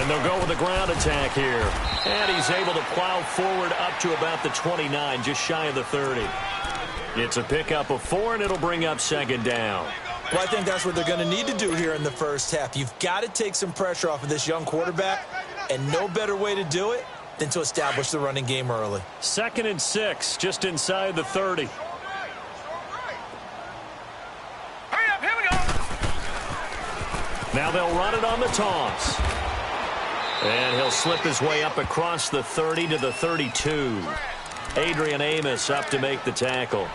And they'll go with a ground attack here. And he's able to plow forward up to about the 29, just shy of the 30. It's a pickup of 4, and it'll bring up second down. Well, I think that's what they're going to need to do here in the first half. You've got to take some pressure off of this young quarterback, and no better way to do it than to establish the running game early. 2nd and 6, just inside the 30. Hurry up, here we go. Now they'll run it on the toss. And he'll slip his way up across the 30 to the 32. Adrian Amos up to make the tackle.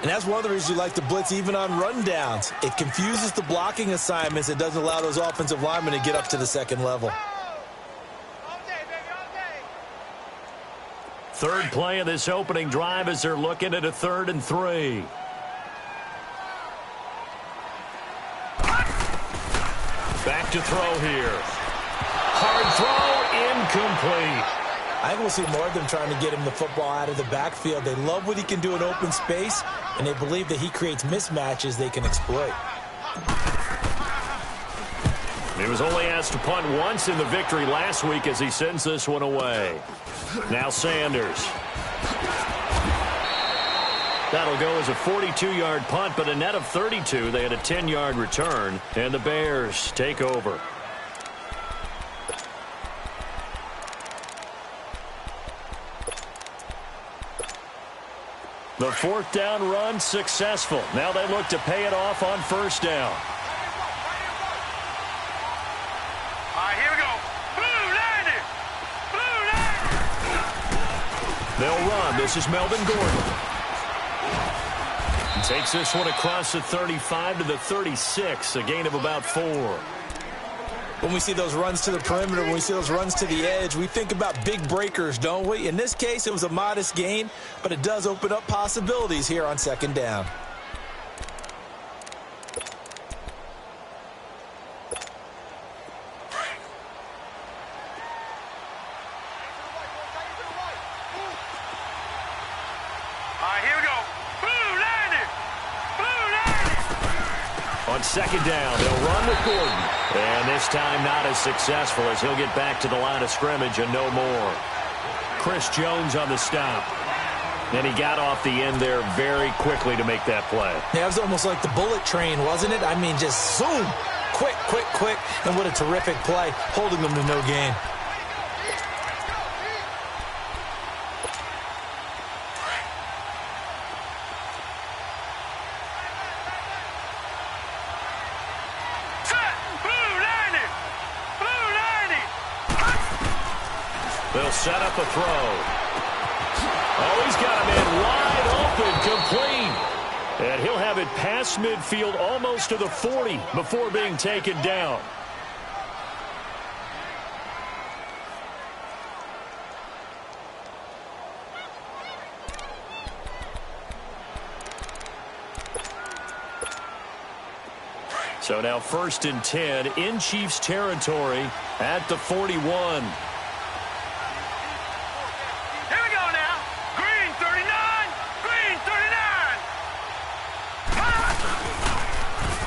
And that's one of the reasons you like to blitz even on rundowns. It confuses the blocking assignments. It doesn't allow those offensive linemen to get up to the second level. Third play of this opening drive as they're looking at a 3rd and 3. Back to throw here. Hard throw, incomplete. I think we'll see more of them trying to get him the football out of the backfield. They love what he can do in open space, and they believe that he creates mismatches they can exploit. He was only asked to punt once in the victory last week as he sends this one away. Now Sanders. That'll go as a 42-yard punt, but a net of 32. They had a 10-yard return, and the Bears take over. The 4th down run successful. Now they look to pay it off on 1st down. All right, here we go. Blue line. They'll run. This is Melvin Gordon. He takes this one across the 35 to the 36, a gain of about 4. When we see those runs to the perimeter, when we see those runs to the edge, we think about big breakers, don't we? In this case, it was a modest gain, but it does open up possibilities here on 2nd down. All right, here we go. Blue line. On 2nd down, they'll run with Gordon. And this time not as successful as he'll get back to the line of scrimmage and no more. Chris Jones on the stop. And he got off the end there very quickly to make that play. Yeah, it was almost like the bullet train, wasn't it? I mean, just zoom. Quick, quick, quick. And what a terrific play, holding them to no gain. They'll set up a throw. Oh, he's got him in wide open, complete. And he'll have it past midfield almost to the 40 before being taken down. So now 1st and 10 in Chiefs territory at the 41.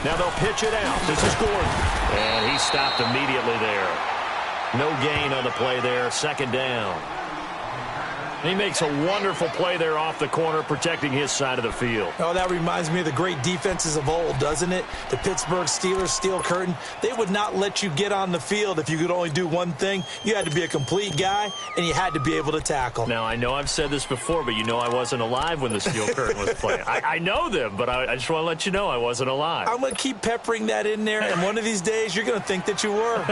Now they'll pitch it out. This is Gordon. And he stopped immediately there. No gain on the play there. 2nd down. He makes a wonderful play there off the corner, protecting his side of the field. Oh, that reminds me of the great defenses of old, doesn't it? The Pittsburgh Steelers, Steel Curtain, they would not let you get on the field if you could only do one thing. You had to be a complete guy, and you had to be able to tackle. Now, I know I've said this before, but you know I wasn't alive when the Steel Curtain was playing. I know them, but I just want to let you know I wasn't alive. I'm going to keep peppering that in there, and one of these days you're going to think that you were.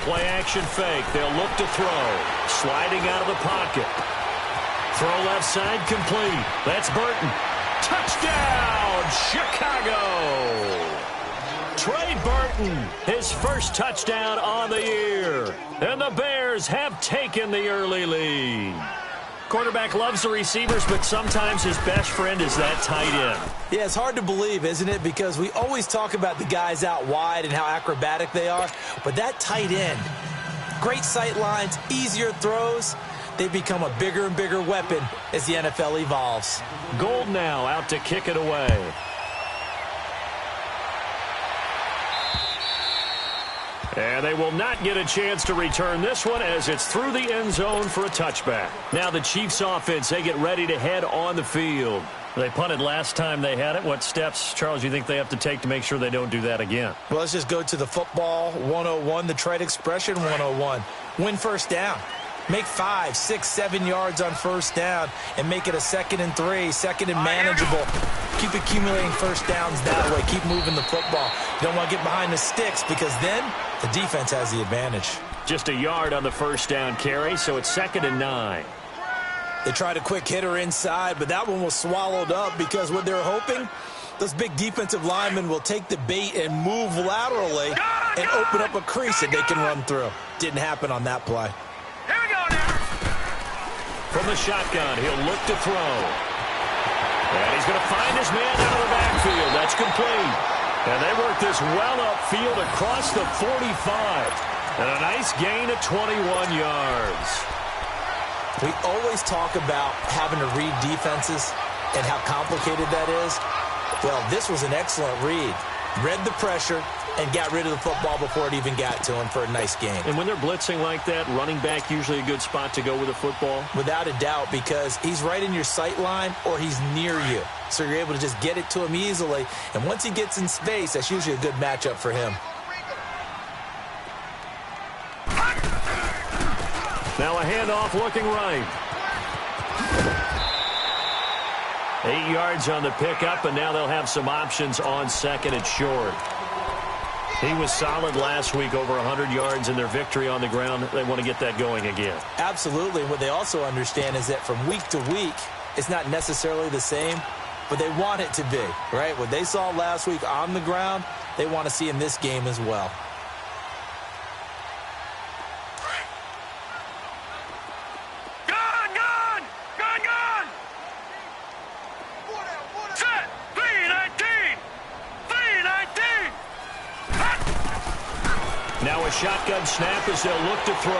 Play action fake. They'll look to throw. Sliding out of the pocket. Throw left side complete. That's Burton. Touchdown, Chicago. Trey Burton, his first touchdown on the year. And the Bears have taken the early lead. Quarterback loves the receivers, but sometimes his best friend is that tight end. Yeah, it's hard to believe, isn't it? Because we always talk about the guys out wide and how acrobatic they are. But that tight end, great sight lines, easier throws. they become a bigger and bigger weapon as the NFL evolves. Gold now out to kick it away. And they will not get a chance to return this one as it's through the end zone for a touchback. Now the Chiefs offense, they get ready to head on the field. They punted last time they had it. What steps, Charles, you think they have to take to make sure they don't do that again? Well, let's just go to the football 101, the trade expression 101. Win first down. Make 5, 6, 7 yards on first down and make it a 2nd and 3, 2nd and manageable. Keep accumulating first downs that way. Keep moving the football. You don't want to get behind the sticks because then the defense has the advantage. Just a yard on the first down carry, so it's 2nd and 9. They tried a quick hitter inside, but that one was swallowed up because what they're hoping, those big defensive linemen will take the bait and move laterally and open up a crease that they can run through. Didn't happen on that play. Here we go now. From the shotgun, he'll look to throw. And he's going to find his man out of the backfield. That's complete. And they work this well upfield across the 45. And a nice gain of 21 yards. We always talk about having to read defenses and how complicated that is. Well, this was an excellent read. Read the pressure and got rid of the football before it even got to him for a nice game. And when they're blitzing like that, running back usually a good spot to go with the football? Without a doubt, because he's right in your sight line or he's near you. So you're able to just get it to him easily. And once he gets in space, that's usually a good matchup for him. Now a handoff looking right. 8 yards on the pickup, and now they'll have some options on 2nd and short. He was solid last week, over 100 yards in their victory on the ground. They want to get that going again. Absolutely. What they also understand is that from week to week, it's not necessarily the same, but they want it to be, right? What they saw last week on the ground, they want to see in this game as well. Now a shotgun snap as they'll look to throw.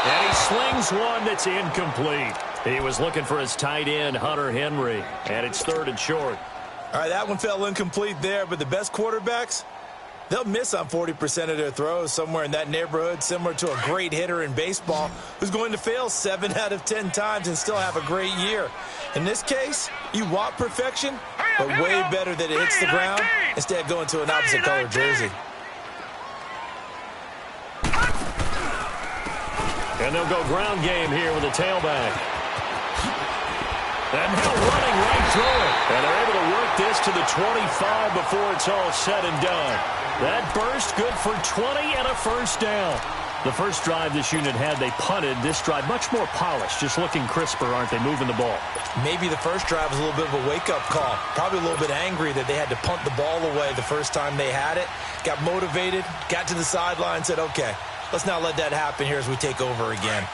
And he slings one that's incomplete. He was looking for his tight end, Hunter Henry, and it's 3rd and short. All right, that one fell incomplete there, but the best quarterbacks, they'll miss on 40% of their throws, somewhere in that neighborhood, similar to a great hitter in baseball who's going to fail 7 out of 10 times and still have a great year. In this case, you want perfection, but way better that it hits the ground instead of going to an opposite color jersey. And they'll go ground game here with a tailback. And now running right through it. And they're able to work this to the 25 before it's all said and done. That burst good for 20 and a first down. The first drive this unit had, they punted. This drive much more polished, just looking crisper, aren't they, moving the ball? Maybe the first drive was a little bit of a wake-up call. Probably a little bit angry that they had to punt the ball away the first time they had it. Got motivated, got to the sideline, said, okay, let's not let that happen here as we take over again.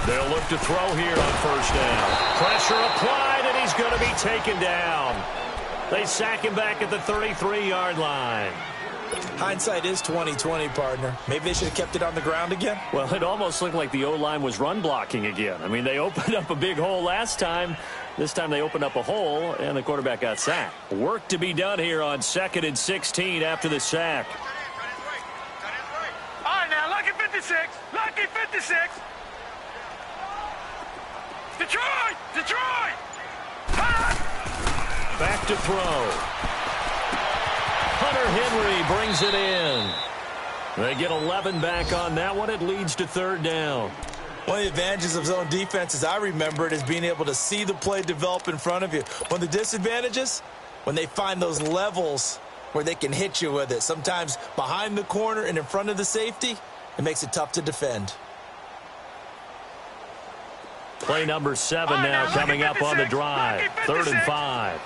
They'll look to throw here on first down. Pressure applied, and he's going to be taken down. They sack him back at the 33-yard line. Hindsight is 20/20, partner. Maybe they should have kept it on the ground again. Well, it almost looked like the O-line was run blocking again. I mean, they opened up a big hole last time. This time they opened up a hole, and the quarterback got sacked. Work to be done here on 2nd and 16 after the sack. All right, now, lucky 56. Lucky 56. Detroit! Detroit! Back to throw. Hunter Henry brings it in. They get 11 back on that one. It leads to 3rd down. One of the advantages of zone defense, as I remember it, is being able to see the play develop in front of you. One of the disadvantages, when they find those levels where they can hit you with it, sometimes behind the corner and in front of the safety, it makes it tough to defend. Play number 7 now coming up on the drive. 3rd and 5.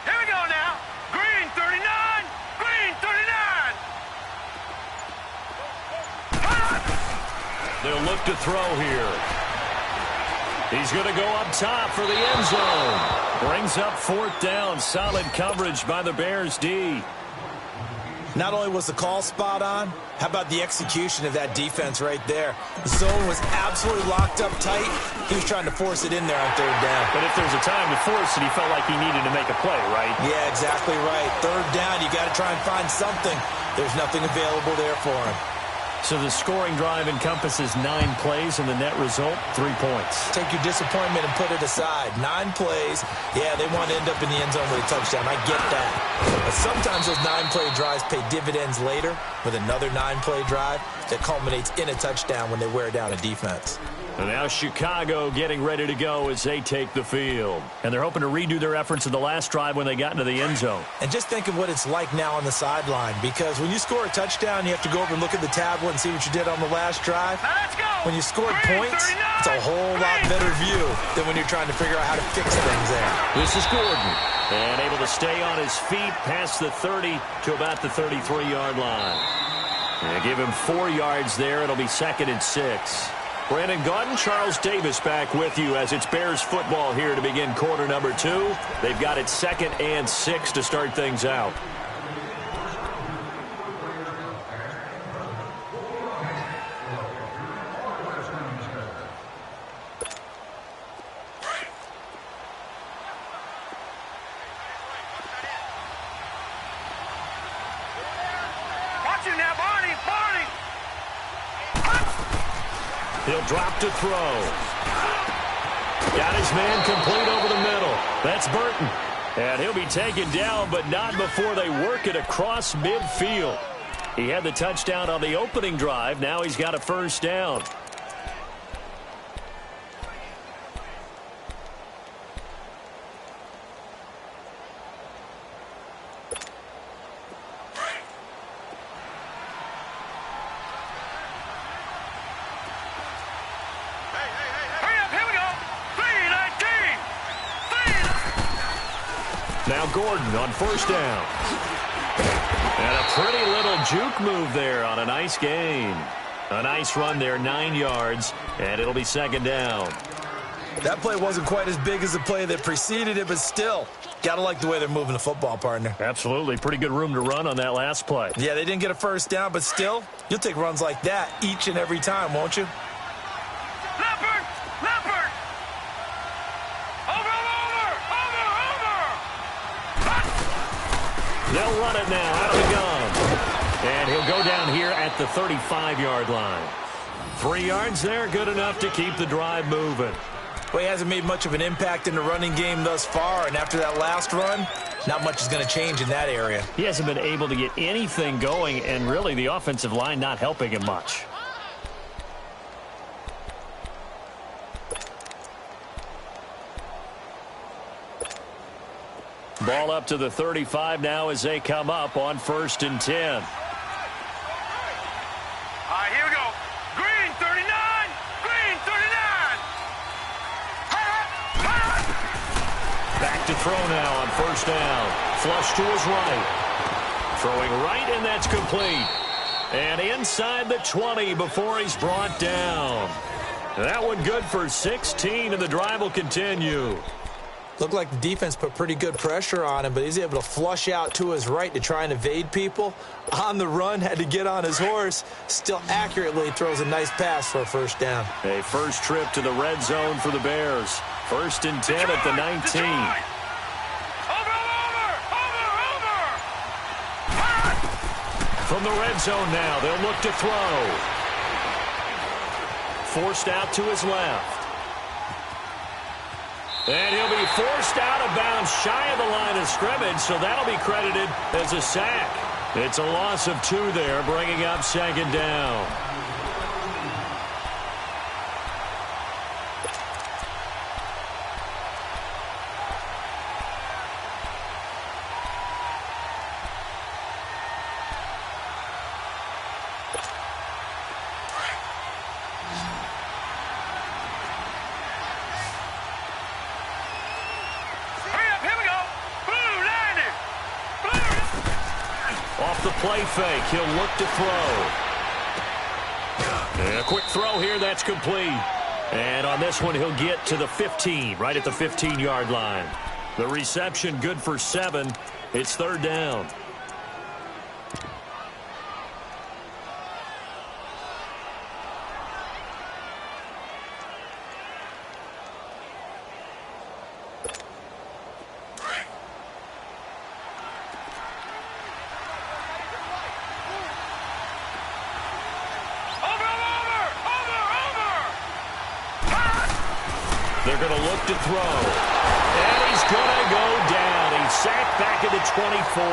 Here we go now. Green 39. Green 39. They'll look to throw here. He's going to go up top for the end zone. Brings up 4th down. Solid coverage by the Bears D. Not only was the call spot on, how about the execution of that defense right there? The zone was absolutely locked up tight. He was trying to force it in there on 3rd down. But if there's a time to force it, he felt like he needed to make a play, right? Yeah, exactly right. 3rd down, you got to try and find something. There's nothing available there for him. So the scoring drive encompasses 9 plays, and the net result, 3 points. Take your disappointment and put it aside. 9 plays. Yeah, they want to end up in the end zone with a touchdown. I get that. But sometimes those 9-play drives pay dividends later with another 9-play drive that culminates in a touchdown when they wear down a defense. And now Chicago getting ready to go as they take the field. And they're hoping to redo their efforts in the last drive when they got into the end zone. And just think of what it's like now on the sideline, because when you score a touchdown, you have to go over and look at the tablet and see what you did on the last drive. Now let's go. When you scored Green, points, 39. it's a whole lot better view than when you're trying to figure out how to fix things there. This is Gordon. And able to stay on his feet past the 30 to about the 33-yard line. And give him 4 yards there. It'll be 2nd and 6. Brandon Gaudin, Charles Davis back with you as it's Bears football here to begin quarter number 2. They've got it 2nd and 6 to start things out. Watch it now, Barney. He'll drop to throw. Got his man complete over the middle. That's Burton. And he'll be taken down, but not before they work it across midfield. He had the touchdown on the opening drive. Now he's got a 1st down. Now Gordon on 1st down. And a pretty little juke move there on a nice gain. A nice run there, 9 yards, and it'll be 2nd down. That play wasn't quite as big as the play that preceded it, but still, gotta like the way they're moving the football, partner. Absolutely. Pretty good room to run on that last play. Yeah, they didn't get a 1st down, but still, you'll take runs like that each and every time, won't you? Leopard! They'll run it now out of the gun. And he'll go down here at the 35-yard line. 3 yards there, good enough to keep the drive moving. Well, he hasn't made much of an impact in the running game thus far, and after that last run, not much is going to change in that area. He hasn't been able to get anything going, and really the offensive line not helping him much. Ball up to the 35 now as they come up on 1st and 10. All right, here we go. Green, 39. Green, 39. Back to throw now on 1st down. Flush to his right. Throwing right, and that's complete. And inside the 20 before he's brought down. That one good for 16, and the drive will continue. Looked like the defense put pretty good pressure on him, but he's able to flush out to his right to try and evade people. On the run, had to get on his horse. Still accurately throws a nice pass for a 1st down. A first trip to the red zone for the Bears. 1st and 10 at the 19. From the red zone now, they'll look to throw. Forced out to his left. And he'll be forced out of bounds shy of the line of scrimmage, so that'll be credited as a sack. It's a loss of 2 there, bringing up 2nd down. Play fake. He'll look to throw. And a quick throw here. That's complete. And on this one, he'll get to the 15, right at the 15-yard line. The reception good for 7. It's third down. They're going to look to throw. And he's going to go down. He's sacked back at the 24.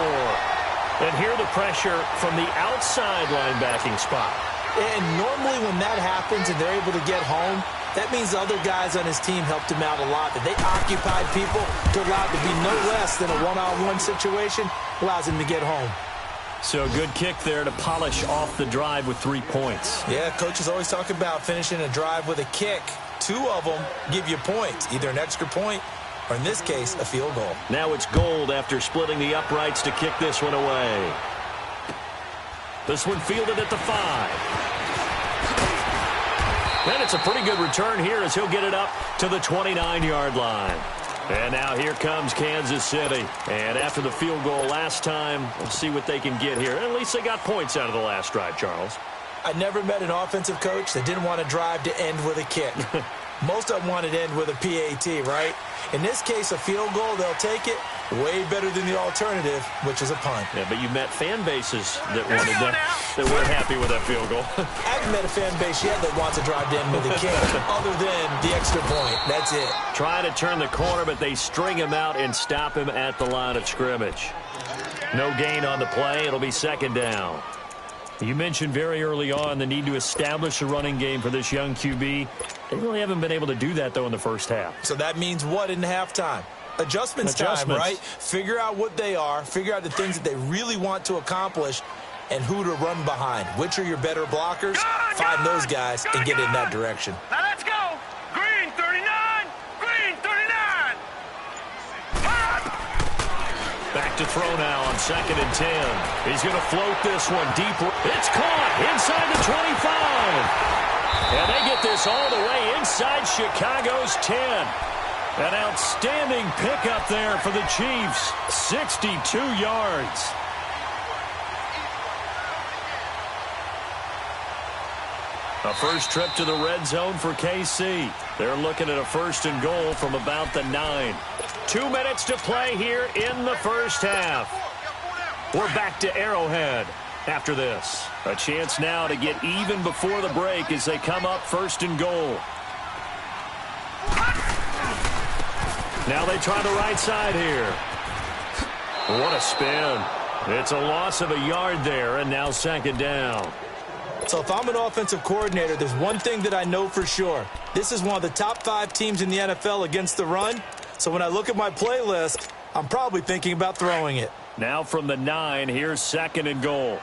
And here the pressure from the outside linebacking spot. And normally when that happens and they're able to get home, that means the other guys on his team helped him out a lot. That they occupied people to allow it to be no less than a one-on-one situation, allows him to get home. So a good kick there to polish off the drive with 3 points. Yeah, coaches always talk about finishing a drive with a kick. 2 of them give you points, either an extra point or, in this case, a field goal. Now it's Gold after splitting the uprights to kick this one away. This one fielded at the 5. And it's a pretty good return here as he'll get it up to the 29-yard line. And now here comes Kansas City. And after the field goal last time, we'll see what they can get here. At least they got points out of the last drive, Charles. I never met an offensive coach that didn't want a drive to end with a kick. Most of them wanted to end with a PAT, right? In this case, a field goal, they'll take it. Way better than the alternative, which is a punt. Yeah, but you met fan bases that wanted that weren't happy with that field goal. I haven't met a fan base yet that wants a drive to end with a kick, other than the extra point. That's it. Trying to turn the corner, but they string him out and stop him at the line of scrimmage. No gain on the play. It'll be second down. You mentioned very early on the need to establish a running game for this young QB. They really haven't been able to do that, though, in the first half. So that means what in halftime? Adjustments time, right? Figure out what they are, figure out the things that they really want to accomplish, and who to run behind. Which are your better blockers? Find those guys and get in that direction. Now let's go. Green 39. Green 39. Back to throw now on 2nd and 10. He's going to float this one deep. It's caught inside the 25. And they get this all the way inside Chicago's 10. An outstanding pickup there for the Chiefs. 62 yards. A first trip to the red zone for KC. They're looking at a 1st and goal from about the 9. 2 minutes to play here in the first half. We're back to Arrowhead after this. A chance now to get even before the break as they come up 1st and goal. Now they try the right side here. What a spin. It's a loss of a yard there, and now 2nd down. So if I'm an offensive coordinator, there's one thing that I know for sure. This is one of the top 5 teams in the NFL against the run. So when I look at my playlist, I'm probably thinking about throwing it. Now from the 9, here's 2nd and goal.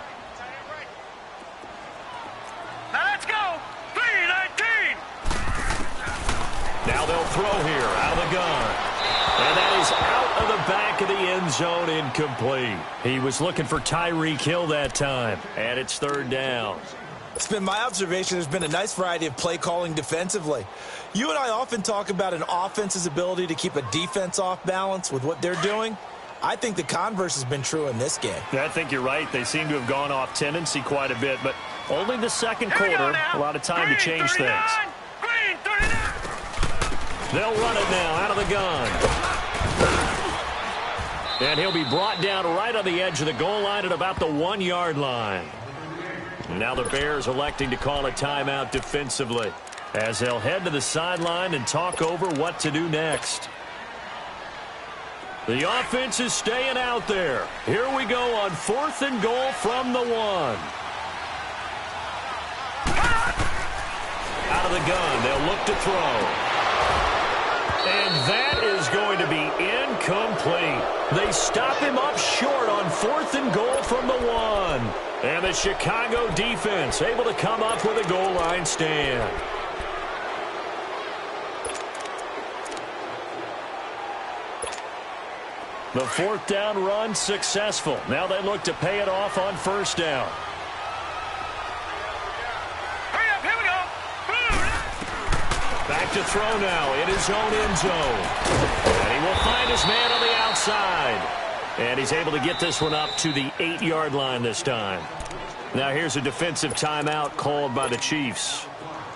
Now let's go. 319. Now they'll throw here out of the gun. And that is out of the back of the end zone, incomplete. He was looking for Tyreek Hill that time. And it's 3rd down. It's been my observation there's been a nice variety of play calling defensively. You and I often talk about an offense's ability to keep a defense off balance with what they're doing. I think the converse has been true in this game. I think you're right. They seem to have gone off tendency quite a bit, but only the 2nd quarter, a lot of time to change things. Green 39. They'll run it now out of the gun. And he'll be brought down right on the edge of the goal line at about the 1-yard line. Now the Bears electing to call a timeout defensively as they'll head to the sideline and talk over what to do next. The offense is staying out there. Here we go on 4th and goal from the 1. Out of the gun, they'll look to throw. And that is going to be incomplete. They stop him up short on 4th and goal from the 1. And the Chicago defense able to come up with a goal line stand. The 4th down run successful. Now they look to pay it off on 1st down. to throw now in his own end zone. And he will find his man on the outside. And he's able to get this one up to the 8-yard line this time. Now here's a defensive timeout called by the Chiefs,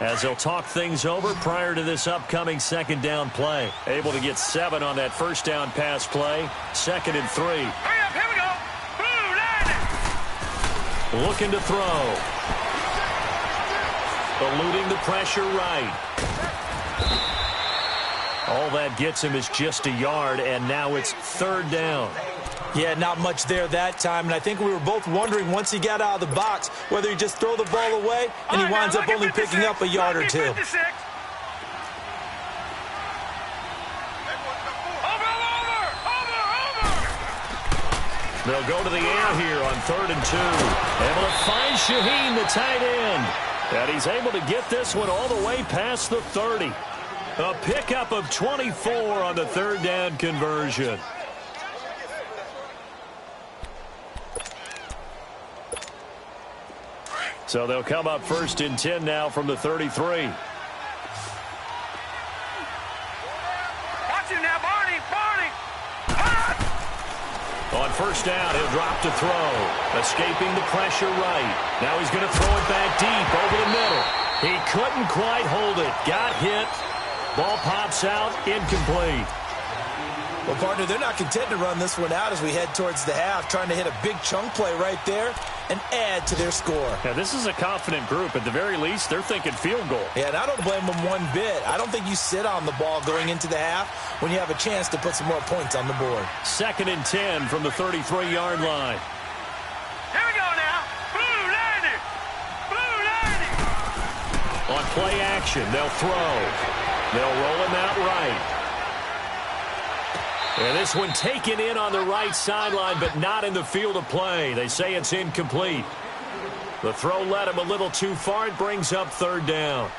as they'll talk things over prior to this upcoming second down play. Able to get 7 on that first down pass play. 2nd and 3. Hurry up, here we go. Blue, land it. Looking to throw. Eluding the pressure right. All that gets him is just a yard, and now it's 3rd down. Yeah, not much there that time, and I think we were both wondering once he got out of the box whether he'd just throw the ball away, and he winds up only picking up a yard or 2. Over. They'll go to the air here on 3rd and 2. Able to find Shaheen, the tight end. And he's able to get this one all the way past the 30. A pickup of 24 on the 3rd down conversion. So they'll come up 1st and 10 now from the 33. Watch him now, Barney. On 1st down, he'll drop to throw. Escaping the pressure right. Now he's going to throw it back deep over the middle. He couldn't quite hold it. Got hit. Ball pops out. Incomplete. Well, partner, they're not content to run this one out as we head towards the half, trying to hit a big chunk play right there and add to their score. Yeah, this is a confident group. At the very least, they're thinking field goal. Yeah, and I don't blame them one bit. I don't think you sit on the ball going into the half when you have a chance to put some more points on the board. 2nd and 10 from the 33-yard line. Here we go now. Blue, land it. On play action, they'll throw. They'll roll him out right. And this one taken in on the right sideline, but not in the field of play. They say it's incomplete. The throw led him a little too far. It brings up 3rd down.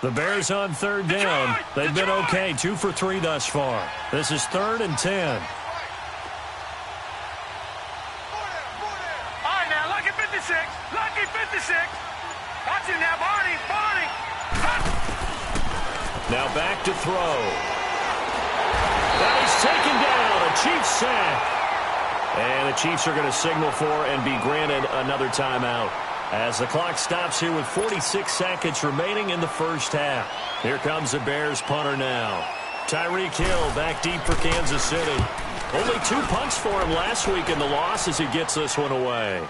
The Bears on 3rd down. They've been okay, 2 for 3 thus far. This is 3rd and 10. Lucky 56. Watch him now, Barney. Now back to throw. And he's taken down. A Chiefs sack. And the Chiefs are going to signal for and be granted another timeout, as the clock stops here with 46 seconds remaining in the first half. Here comes the Bears punter now. Tyreek Hill back deep for Kansas City. Only 2 punts for him last week in the loss as he gets this one away.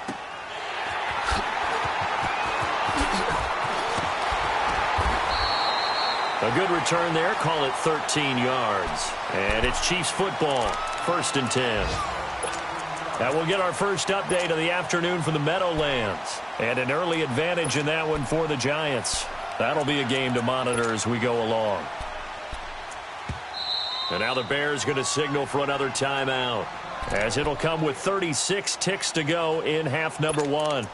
A good return there. Call it 13 yards. And it's Chiefs football. 1st and 10. Now we'll get our first update of the afternoon from the Meadowlands. And an early advantage in that one for the Giants. That'll be a game to monitor as we go along. And now the Bears going to signal for another timeout, as it'll come with 36 ticks to go in half number 1.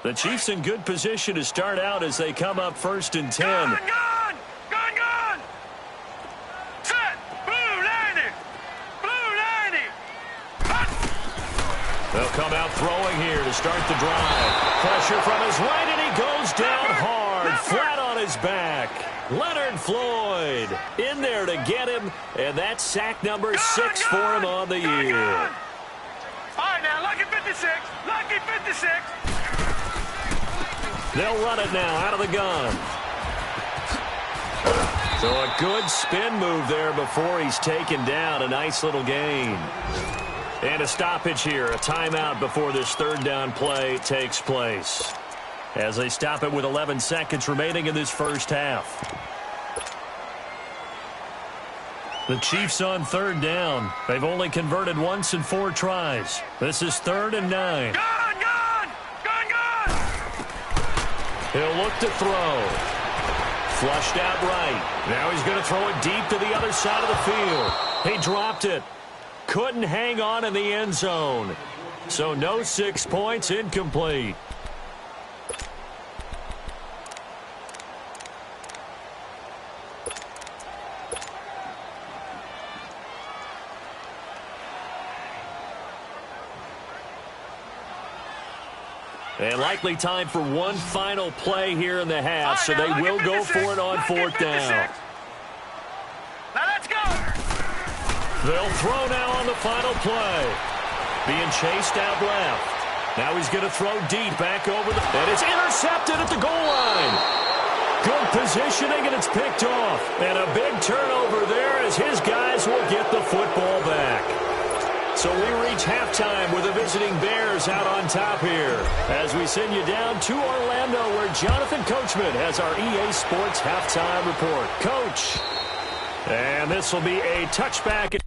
The Chiefs in good position to start out as they come up 1st and 10. Gone. Set. Blue, land it. They'll come out throwing here to start the drive. Pressure from his right, and he goes down hard, flat on his back. Leonard Floyd in there to get him, and that's sack number 6 for him on the year. All right, now, lucky 56. They'll run it now out of the gun. So a good spin move there before he's taken down. A nice little gain. And a stoppage here, a timeout before this 3rd down play takes place, as they stop it with 11 seconds remaining in this first half. The Chiefs on 3rd down. They've only converted once in 4 tries. This is 3rd and 9. Gone. He'll look to throw. Flushed out right. Now he's going to throw it deep to the other side of the field. He dropped it. Couldn't hang on in the end zone. So no 6 points, incomplete. And likely time for one final play here in the half, so they will go for it on 4th down. Now let's go. They'll throw now on the final play. Being chased out left. Now he's going to throw deep back over and it's intercepted at the goal line. Good positioning, and it's picked off. And a big turnover there as his guys will get the football back. So we reach halftime with the visiting Bears out on top here as we send you down to Orlando where Jonathan Coachman has our EA Sports halftime report. Coach, and this will be a touchback.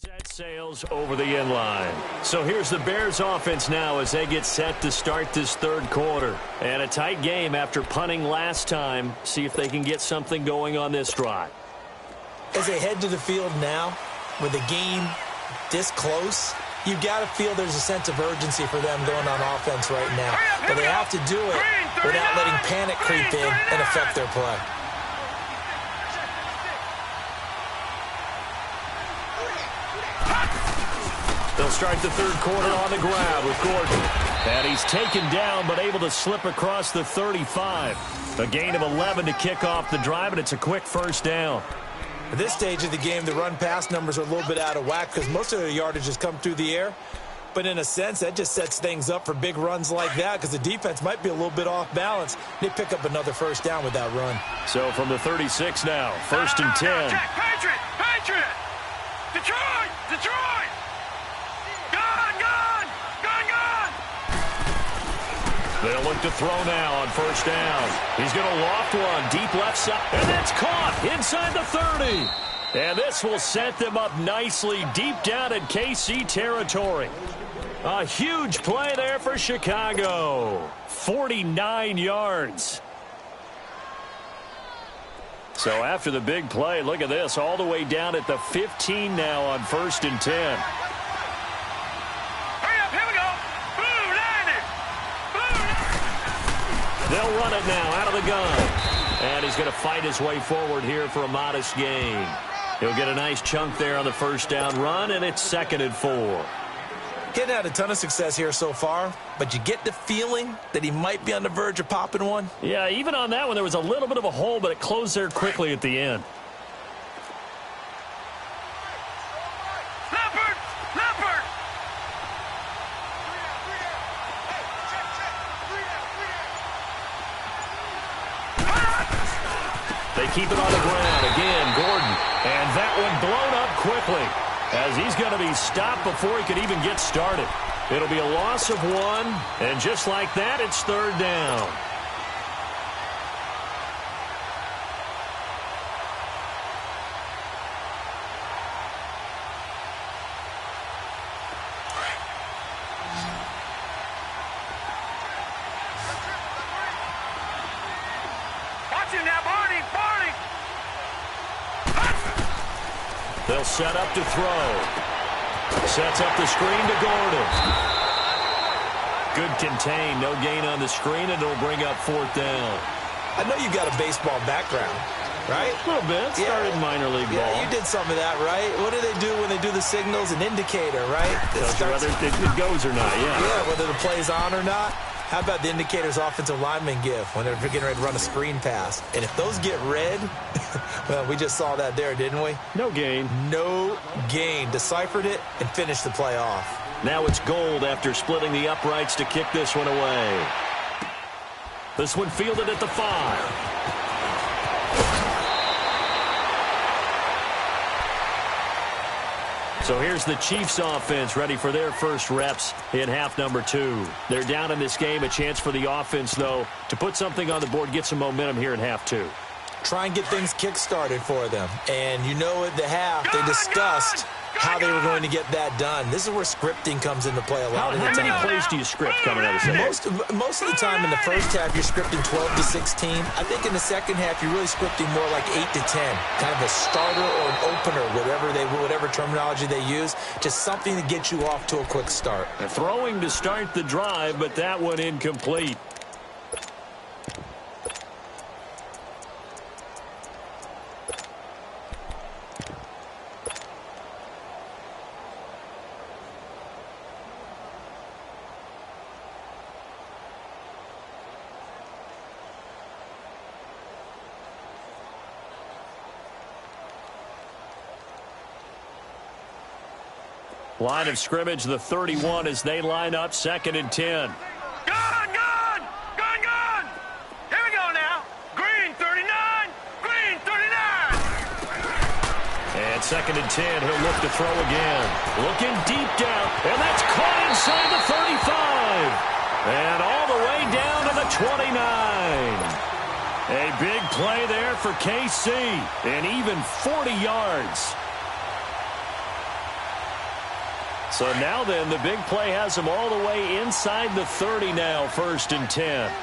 That sails over the end line. So here's the Bears offense now as they get set to start this 3rd quarter. And a tight game after punting last time. See if they can get something going on this drive. As they head to the field now, with the game this close, you've got to feel there's a sense of urgency for them going on offense right now. But they have to do it without letting panic creep in and affect their play. They'll start the 3rd quarter on the ground with Gordon. And he's taken down but able to slip across the 35. A gain of 11 to kick off the drive, and it's a quick 1st down. At this stage of the game, the run-pass numbers are a little bit out of whack because most of their yardage has come through the air. But in a sense, that just sets things up for big runs like that because the defense might be a little bit off balance. They pick up another 1st down with that run. So from the 36 now, 1st and 10. Check. Patriot! Detroit! They'll look to throw now on 1st down. He's going to loft one deep left side. And that's caught inside the 30. And this will set them up nicely deep down in KC territory. A huge play there for Chicago. 49 yards. So after the big play, look at this. All the way down at the 15 now on 1st and 10. They'll run it now out of the gun. And he's going to fight his way forward here for a modest gain. He'll get a nice chunk there on the 1st down run, and it's 2nd and 4. Getting had a ton of success here so far, but you get the feeling that he might be on the verge of popping one. Yeah, even on that one, there was a little bit of a hole, but it closed there quickly at the end. They keep it on the ground. Again, Gordon. And that one blown up quickly as he's going to be stopped before he could even get started. It'll be a loss of 1, and just like that, it's 3rd down. They'll set up to throw. Sets up the screen to Gordon. Good contain. No gain on the screen, and it'll bring up 4th down. I know you got a baseball background, right? A little bit. Started minor league ball. Yeah, you did some of that, right? What do they do when they do the signals? An indicator, right? Tells you whether it goes or not, yeah. Yeah, whether the play's on or not. How about the indicators offensive linemen give when they're getting ready to run a screen pass? And if those get red, well, we just saw that there, didn't we? No gain. No gain. Deciphered it and finished the play off. Now it's Gold after splitting the uprights to kick this one away. This one fielded at the 5. So here's the Chiefs offense ready for their first reps in half number 2. They're down in this game. A chance for the offense, though, to put something on the board, get some momentum here in half 2. Try and get things kick-started for them. And you know at the half, they discussed how they were going to get that done. This is where scripting comes into play a lot of the time. How many plays do you script coming out of the second? Most of the time in the first half, you're scripting 12 to 16. I think in the second half, you're really scripting more like 8 to 10. Kind of a starter or an opener, whatever terminology they use. Just something to get you off to a quick start. Throwing to start the drive, but that one incomplete. Line of scrimmage, the 31 as they line up, 2nd and 10. Gun! Here we go now. Green 39, green 39. And 2nd and 10, he'll look to throw again. Looking deep down, and that's caught inside the 35. And all the way down to the 29. A big play there for KC, and even 40 yards. So now then, the big play has them all the way inside the 30 now, 1st and 10. All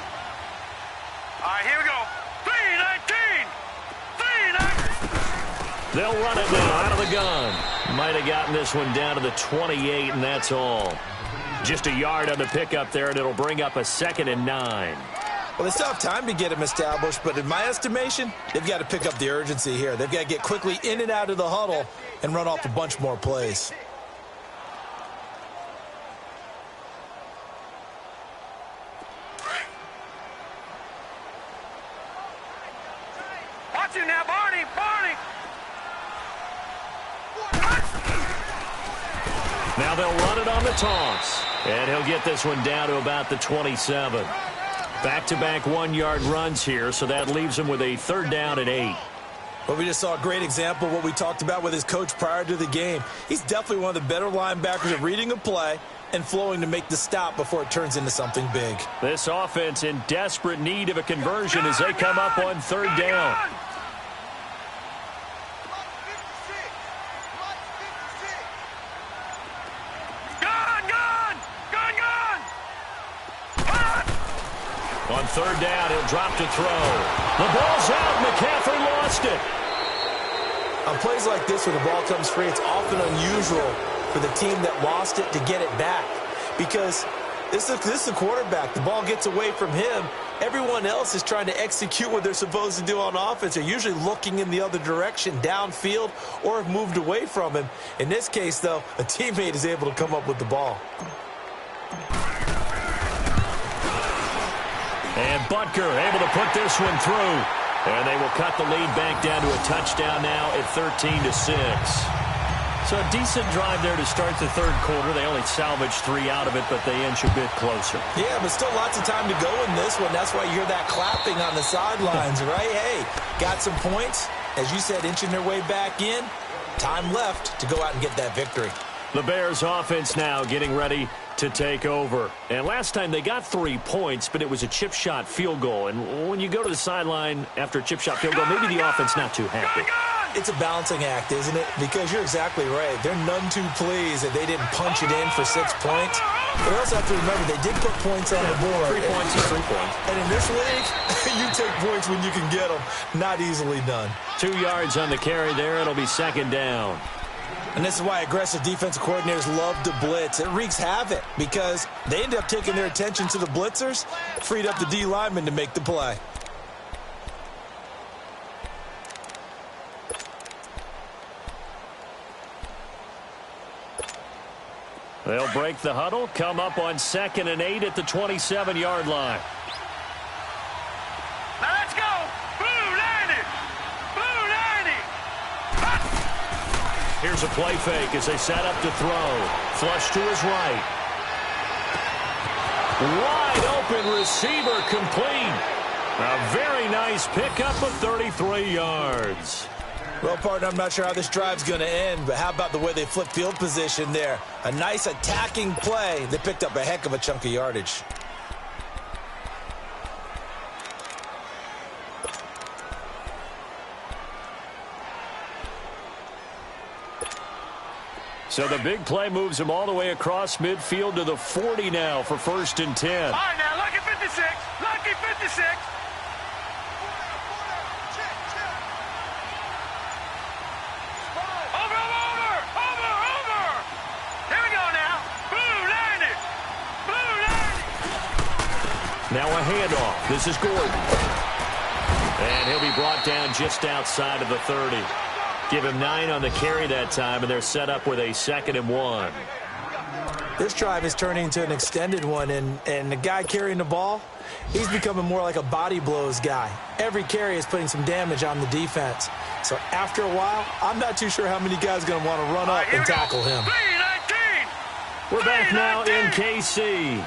right, here we go. 3-19. They'll run it now out of the gun. Might have gotten this one down to the 28, and that's all. Just a yard on the pickup there, and it'll bring up a 2nd and 9. Well, they still have time to get him established, but in my estimation, they've got to pick up the urgency here. They've got to get quickly in and out of the huddle and run off a bunch more plays. Watch him now, Barney. Now they'll run it on the toss. And he'll get this one down to about the 27. Back-to-back 1-yard runs here, so that leaves him with a 3rd down and 8. Well, we just saw a great example of what we talked about with his coach prior to the game. He's definitely one of the better linebackers at reading a play and flowing to make the stop before it turns into something big. This offense in desperate need of a conversion as they come up on 3rd down. On 3rd down, he'll drop to throw. The ball's out. McCaffrey lost it. On plays like this where the ball comes free, it's often unusual for the team that lost it to get it back. Because this is the quarterback. The ball gets away from him. Everyone else is trying to execute what they're supposed to do on offense. They're usually looking in the other direction, downfield, or have moved away from him. In this case, though, a teammate is able to come up with the ball. And Butker able to put this one through. And they will cut the lead back down to a touchdown now at 13-6. So a decent drive there to start the 3rd quarter. They only salvaged 3 out of it, but they inch a bit closer. Yeah, but still lots of time to go in this one. That's why you hear that clapping on the sidelines, right? Hey, got some points. As you said, inching their way back in. Time left to go out and get that victory. The Bears offense now getting ready to take over. And last time they got 3 points, but it was a chip shot field goal. And when you go to the sideline after a chip shot field goal, maybe the offense not too happy. It's a balancing act, isn't it? Because you're exactly right. They're none too pleased that they didn't punch it in for 6 points. But also have to remember, they did put points on the board. 3 points is 3 points. And in this league, you take points when you can get them. Not easily done. 2 yards on the carry there. It'll be 2nd down. And this is why aggressive defensive coordinators love to blitz. It wreaks havoc because they end up taking their attention to the blitzers, freed up the D lineman to make the play. They'll break the huddle, come up on 2nd and 8 at the 27-yard line. Now let's go. Blue 90. Blue 90. Here's a play fake as they set up to throw. Flush to his right. Wide open receiver complete. A very nice pickup of 33 yards. Well, partner, I'm not sure how this drive's going to end, but how about the way they flip field position there? A nice attacking play. They picked up a heck of a chunk of yardage. So the big play moves him all the way across midfield to the 40 now for 1st and 10. All right, now, lucky 56. Lucky 56. Over. Here we go now. Blue 90. Blue 90. Now a handoff. This is Gordon. And he'll be brought down just outside of the 30. Give him 9 on the carry that time, and they're set up with a 2nd and 1. This drive is turning into an extended one, and the guy carrying the ball, he's becoming more like a body blows guy. Every carry is putting some damage on the defense. So after a while, I'm not too sure how many guys are going to want to run up and tackle him. We're back now in KC.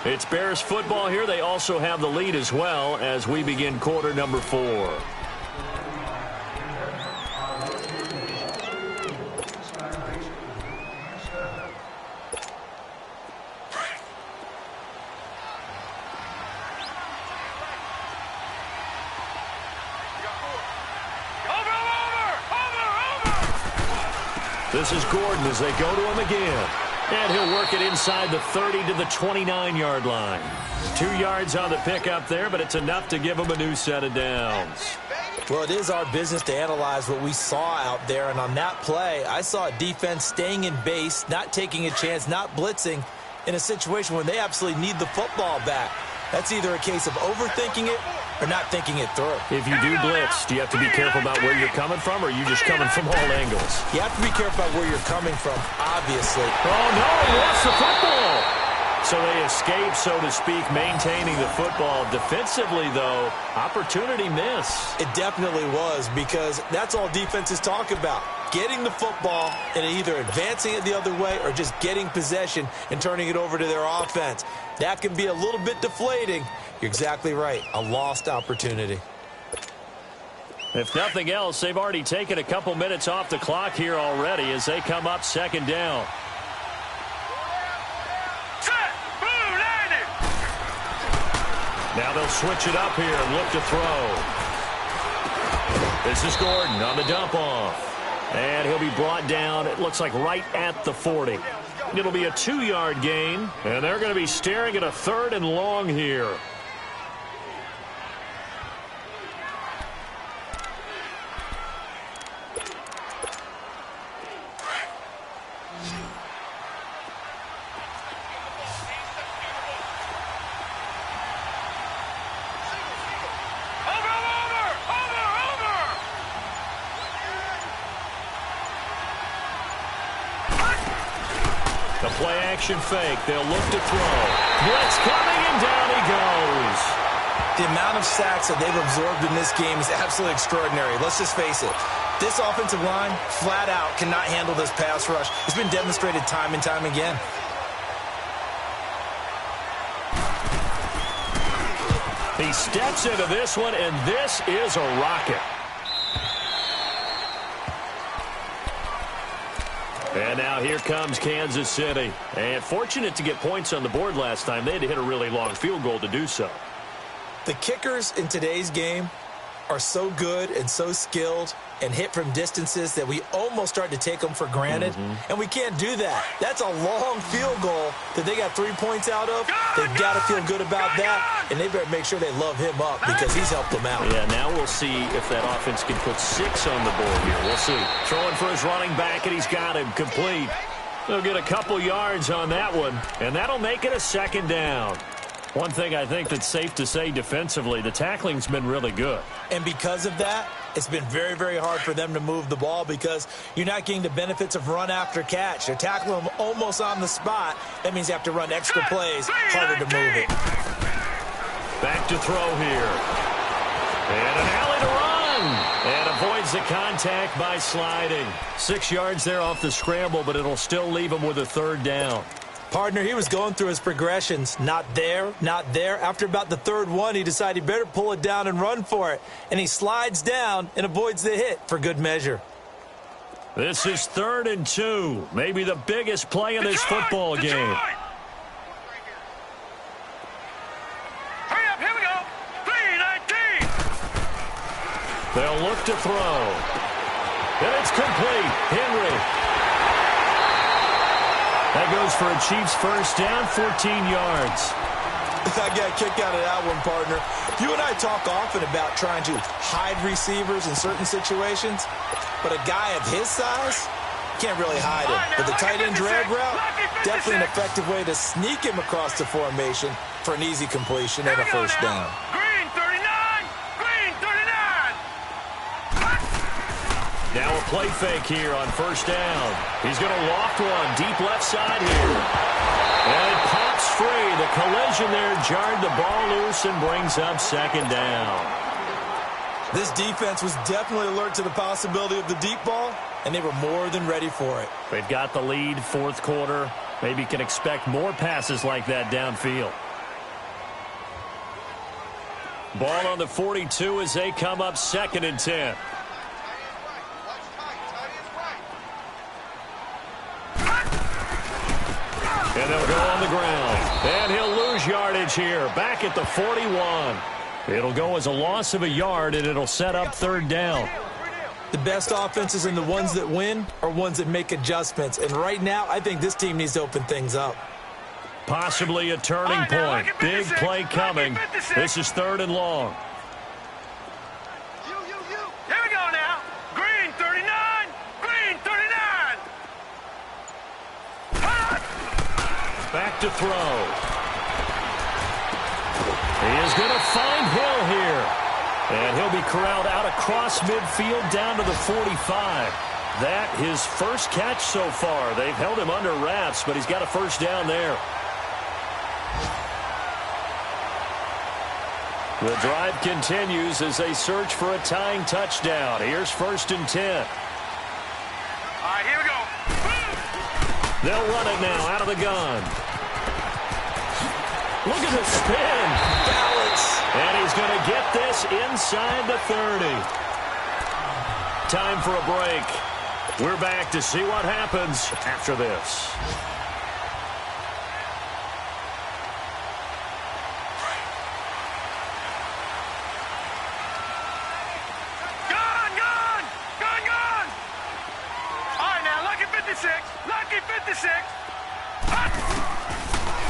It's Bears football here. They also have the lead as well as we begin quarter number 4. This is Gordon as they go to him again. And he'll work it inside the 30 to the 29-yard line. 2 yards on the pickup there, but it's enough to give him a new set of downs. Well, it is our business to analyze what we saw out there. And on that play, I saw a defense staying in base, not taking a chance, not blitzing in a situation where they absolutely need the football back. That's either a case of overthinking it or not thinking it through. If you do blitz, do you have to be careful about where you're coming from, or are you just coming from all angles? You have to be careful about where you're coming from, obviously. Oh, no, he lost the football. So they escape, so to speak, maintaining the football. Defensively, though, opportunity miss. It definitely was, because that's all defenses talk about. Getting the football and either advancing it the other way or just getting possession and turning it over to their offense. That can be a little bit deflating. You're exactly right. A lost opportunity. If nothing else, they've already taken a couple minutes off the clock here already as they come up 2nd down. Now they'll switch it up here and look to throw. This is Gordon on the dump off. And he'll be brought down, it looks like right at the 40. It'll be a 2-yard gain, and they're going to be staring at a 3rd and long here. The play-action fake. They'll look to throw. Blitz coming, and down he goes. The amount of sacks that they've absorbed in this game is absolutely extraordinary. Let's just face it. This offensive line, flat out, cannot handle this pass rush. It's been demonstrated time and time again. He steps into this one, and this is a rocket. And now here comes Kansas City. And fortunate to get points on the board last time. They had to hit a really long field goal to do so. The kickers in today's game are so good and so skilled and hit from distances that we almost start to take them for granted. And we can't do that. That's a long field goal that they got 3 points out of. They've got to feel good about that, and they better make sure they love him up because he's helped them out. Yeah, now we'll see if that offense can put 6 on the board here. We'll see. Throwing for his running back, and he's got him complete. They'll get a couple yards on that one, and that'll make it a 2nd down. One thing I think that's safe to say defensively, the tackling's been really good. And because of that, it's been very, very hard for them to move the ball because you're not getting the benefits of run after catch. They're tackling them almost on the spot. That means you have to run extra plays, harder to move it. Back to throw here. And an alley to run. And avoids the contact by sliding. 6 yards there off the scramble, but it'll still leave him with a 3rd down. Partner, he was going through his progressions. Not there, not there. After about the third one, he decided he better pull it down and run for it. And he slides down and avoids the hit for good measure. This is 3rd and 2. Maybe the biggest play in this football game. Hurry up, here we go. 3-19. They'll look to throw. And it's complete. Henry. That goes for a Chiefs first down, 14 yards. I got a kick out of that one, partner. You and I talk often about trying to hide receivers in certain situations, but a guy of his size can't really hide him. But the tight end drag route, definitely an effective way to sneak him across the formation for an easy completion and a first down. Green 39. Green 39. Now a play fake here on first down. He's going to loft one deep left side here. And it pops free. The collision there jarred the ball loose and brings up second down. This defense was definitely alert to the possibility of the deep ball, and they were more than ready for it. They've got the lead, fourth quarter. Maybe can expect more passes like that downfield. Ball on the 42 as they come up 2nd and 10. And they'll go on the ground. And he'll lose yardage here. Back at the 41. It'll go as a loss of a yard, and it'll set up 3rd down. The best offenses and the ones that win are ones that make adjustments. And right now, I think this team needs to open things up. Possibly a turning point. Big play coming. This is 3rd and long. Here we go now. Green 39. Green 39. Back to throw. He is going to find Hill here. And he'll be corralled out across midfield down to the 45. That his first catch so far. They've held him under wraps, but he's got a first down there. The drive continues as they search for a tying touchdown. Here's 1st and 10. All right, here we go. They'll run it now out of the gun. Look at the spin. Balance. And he's going to get this inside the 30. Time for a break. We're back to see what happens after this.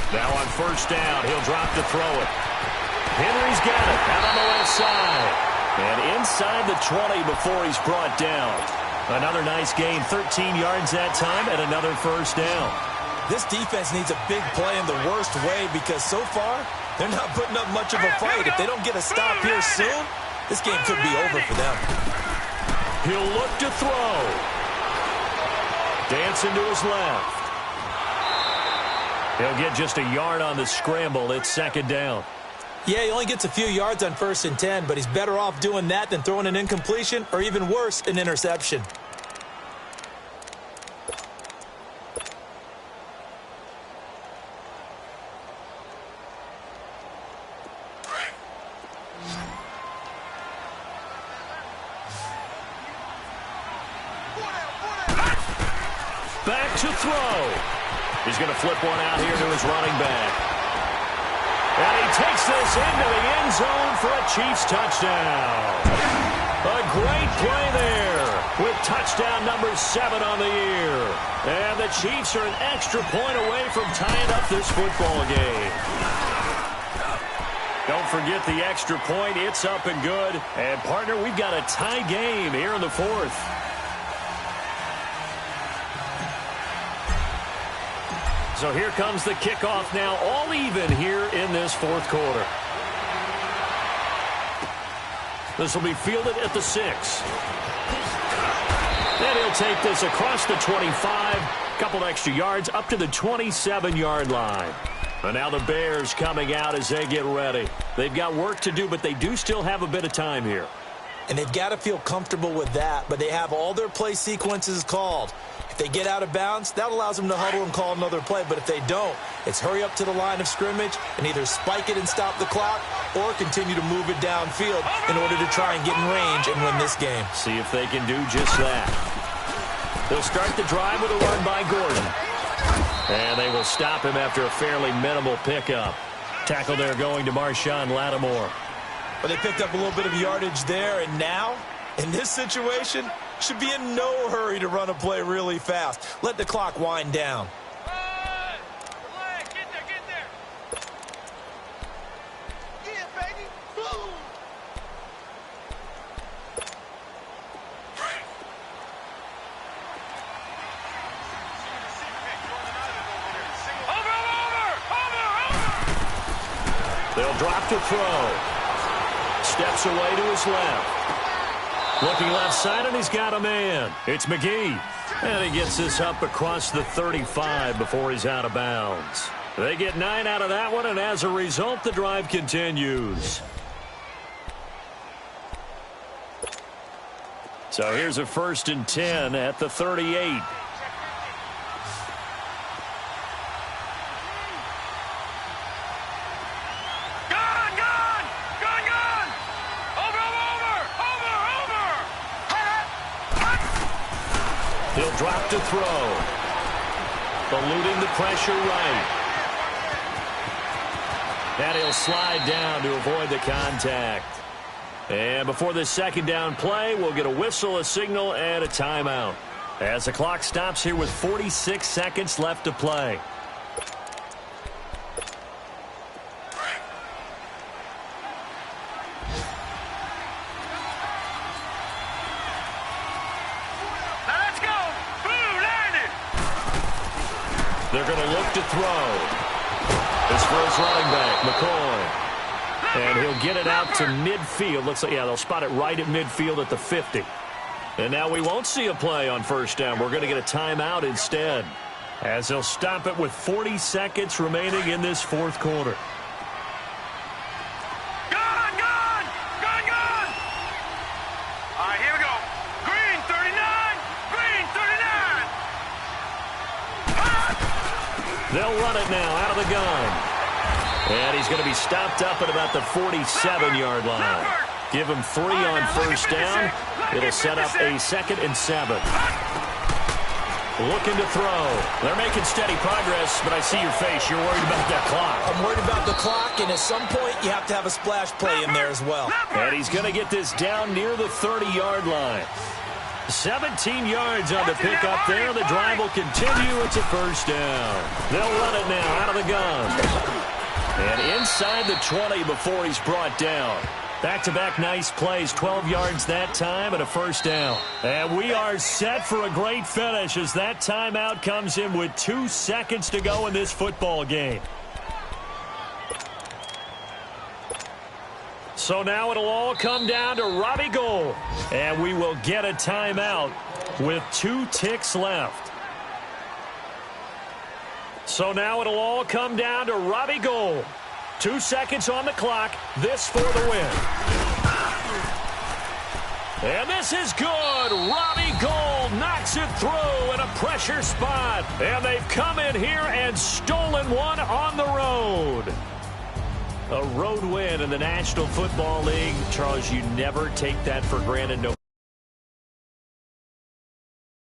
Now on first down, he'll drop to throw it. Henry's got it out on the left side. And inside the 20 before he's brought down. Another nice gain, 13 yards that time, and another first down. This defense needs a big play in the worst way because so far, they're not putting up much of a fight. If they don't get a stop here soon, this game could be over for them. He'll look to throw. Dancing to his left. He'll get just a yard on the scramble. It's 2nd down. Yeah, he only gets a few yards on 1st and 10, but he's better off doing that than throwing an incompletion or even worse, an interception. Back to throw. He's going to flip one out here to his running back. And he takes this into the end zone for a Chiefs touchdown. A great play there with touchdown number 7 on the year. And the Chiefs are an extra point away from tying up this football game. Don't forget the extra point. It's up and good. And, partner, we've got a tie game here in the 4th. So here comes the kickoff now, all even here in this 4th quarter. This will be fielded at the 6. And he'll take this across the 25, couple extra yards up to the 27-yard line. And now the Bears coming out as they get ready. They've got work to do, but they do still have a bit of time here. and they've got to feel comfortable with that, but they have all their play sequences called. If they get out of bounds, that allows them to huddle and call another play, but if they don't, it's hurry up to the line of scrimmage and either spike it and stop the clock or continue to move it downfield in order to try and get in range and win this game. See if they can do just that. They'll start the drive with a run by Gordon. And they will stop him after a fairly minimal pickup. Tackle there going to Marshawn Lattimore. But they picked up a little bit of yardage there, and now, in this situation, should be in no hurry to run a play really fast. Let the clock wind down. They'll drop to throw. Steps away to his left. Looking left side, and he's got a man. It's McGee. And he gets this up across the 35 before he's out of bounds. They get 9 out of that one, and as a result, the drive continues. So here's a 1st and 10 at the 38. He'll drop to throw. Eluding the pressure right. And he'll slide down to avoid the contact. And before this 2nd down play, we'll get a whistle, a signal, and a timeout. As the clock stops here with 46 seconds left to play. They're going to look to throw. This for his running back, McCoy. And he'll get it out to midfield. Looks like, yeah, they'll spot it right at midfield at the 50. And now we won't see a play on 1st down. We're going to get a timeout instead, as they'll stop it with 40 seconds remaining in this 4th quarter. They'll run it now out of the gun. And he's going to be stopped up at about the 47-yard line. Give him 3 on 1st down. It'll set up a 2nd and 7. Looking to throw. They're making steady progress, but I see your face. You're worried about that clock. I'm worried about the clock, and at some point, you have to have a splash play in there as well. And he's going to get this down near the 30-yard line. 17 yards on the pickup there. The drive will continue. It's a 1st down. They'll run it now out of the gun. And inside the 20 before he's brought down. Back-to-back nice plays. 12 yards that time and a 1st down. And we are set for a great finish as that timeout comes in with 2 seconds to go in this football game. So now it'll all come down to Robbie Gould. And we will get a timeout with 2 ticks left. So now it'll all come down to Robbie Gould. 2 seconds on the clock. This for the win. And this is good. Robbie Gould knocks it through in a pressure spot. And they've come in here and stolen one on the road. A road win in the National Football League. Charles, you never take that for granted, no